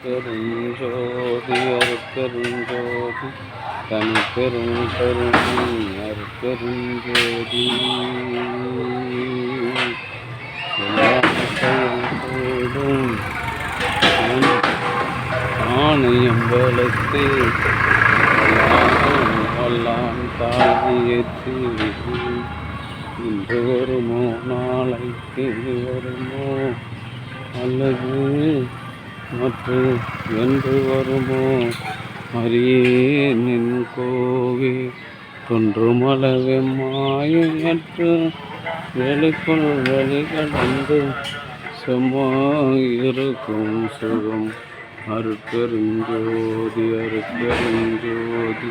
அருட்பெருஞ்சோதி அருட்பெருஞ்சோதி தனி பெரும் கருணை அருட்பெருஞ்சோதி எல்லாத்தையும் ஆணையம் வளர்த்து எல்லாம் தாங்கியத்து இன்று வருமோ நாளைக்கு வருமோ அல்லது மற்ற என்று வருமோ அரியேனின் கோவே தொன்றுமளவே மாயற்று வெளிக்குள் வெளிகடந்து செம்மாயிருக்கும் சுகம் அருட்பெருஞ்சோதி அருட்பெருஞ்சோதி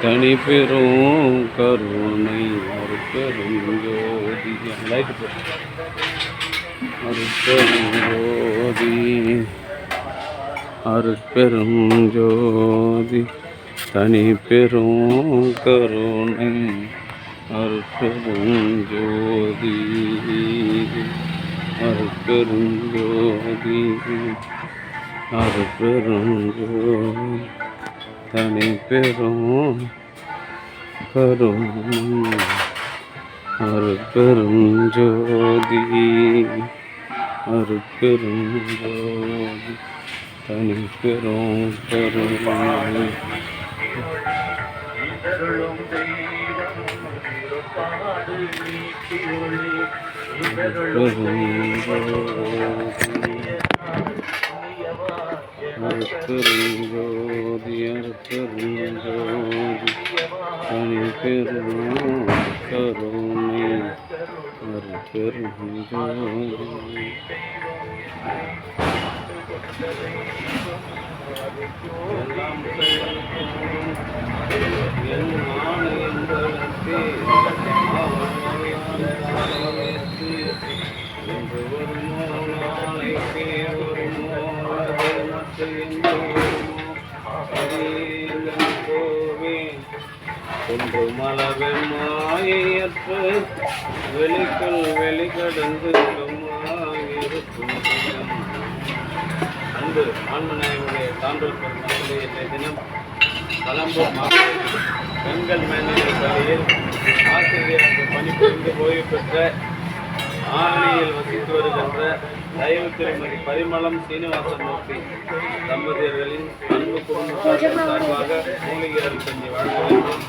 தனி பெரும் கருணை அருட்பெருஞ்சோதி அருட்பெருஞ்சோதி அருட்பெருஞ்சோதி தனி பெரும் கருணை அருட்பெருஞ்சோதி அருட்பெருஞ்சோதி அருட்பெருஞ்சோதி தனி பெரும் கருணை அருட்பெருஞ்சோதி அருட்பெருஞ்சோதி தனி பெரும் கருணை அருட்பெருஞ்சோதி அருட்பெருஞ்சோதி தனி பெரும் கருணை அருட்பெருஞ்சோதி ஒன்று மலவெண் மாயற்று வெளிக்குள் வெளிக்கடந்து இருக்கும் அன்பு ஆண்மனையுடைய சான்றோர் பெருமக்களே, இன்றைய தினம் கலம்பூர் மாவட்ட பெண்கள் மேல்நிலைப் பள்ளியில் ஆசிரியராக பணிபுரிந்து ஓய்வு பெற்ற ஆரணியில் வசித்து வருகின்ற தயவு திருமதி பரிமளம் சீனிவாசமூர்த்தி தம்பதியர்களின் அன்பு குடும்பத்தார்கள் சார்பாக மூலிகை அருள் செஞ்சு வழங்குகின்றோம்.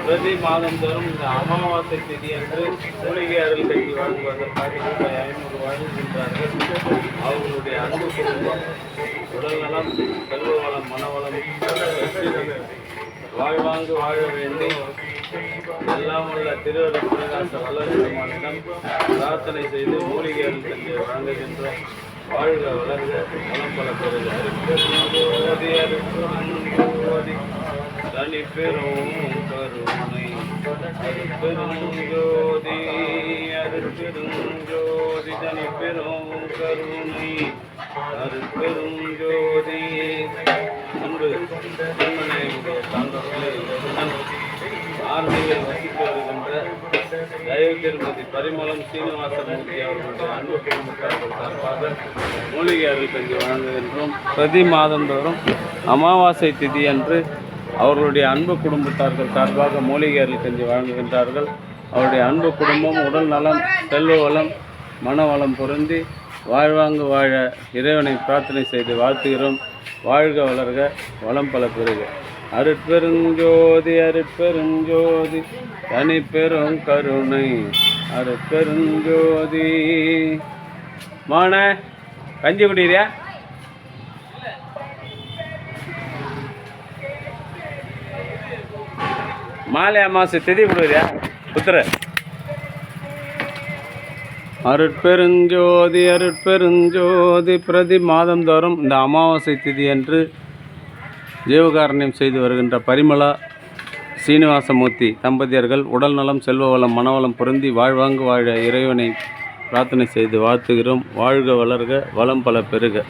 பிரதி மாதந்தோறும் இந்த அமாவாசை திதி அன்று மூலிகை அருள் செஞ்சு வழங்குவதற்காக ரூபாய் 500 வழங்குகின்றார்கள். அவர்களுடைய அன்பு குடும்பம் உடல்நலம், செல்வ வளம், மனவளம் வாழ்வாங்கு வாழ வேண்டி எல்லாம் உள்ள திருவருள் பிரகாச வளர்ச்சிடம் பிரார்த்தனை செய்து மூலிகை அருள் சென்று வழங்குகின்றோம். வாழ்க வளர்க வளம் பல பெறுக. அருட்பெருஞ்சோதி அருட்பெருஞ்சோதி தனி பெரும் கருணை அருட்பெருஞ்சோதி அருட்பெருஞ்சோதி தனி பெரும் கருணை அருட்பெருஞ்சோதி. அன்பு பெண்மனையுடைய சான்றோர்களே, ஆர்மியில் வசித்து வருகின்ற தயவு திருமதி பரிமளம் சீனிவாசமூர்த்தி அவர்களுடைய அன்பு குடும்பத்தார்கள் சார்பாக மூலிகை அருள் செஞ்சு வழங்குகின்றோம். பிரதி மாதந்தோறும் அமாவாசை திதி அன்று அவர்களுடைய அன்பு குடும்பத்தார்கள் சார்பாக மூலிகை அருள் செஞ்சு வழங்குகின்றார்கள். அவருடைய அன்பு குடும்பம் உடல் நலம், செல்வ வளம், மனவளம் பொருந்தி வாழ்வாங்கு வாழ இறைவனை பிரார்த்தனை செய்து வாழ்த்துகிறோம். வாழ்க வளர்க வளம் பல பெறுக. அருட்பெருஞ்சோதி அருட்பெருஞ்சோதி தனி பெரும் கருணை அருட்பெருஞ்சோதி. மான கஞ்சி குடிக்கிறியா? மாலை அமாவாசை திதி கொடுக்குறியா? புத்திர அருட்பெருஞ்சோதி அருட்பெருஞ்சோதி பிரதி மாதந்தோறும் இந்த அமாவாசை திதி அன்று ஜீவகாரண்யம் செய்து வருகின்ற பரிமளா சீனிவாசமூர்த்தி தம்பதியர்கள் உடல் நலம், செல்வ வளம், மனவளம் பொருந்தி வாழ்வாங்கு வாழ இறைவனை பிரார்த்தனை செய்து வாழ்த்துகிறோம். வாழ்க வளர்க வளம் பல பெறுக.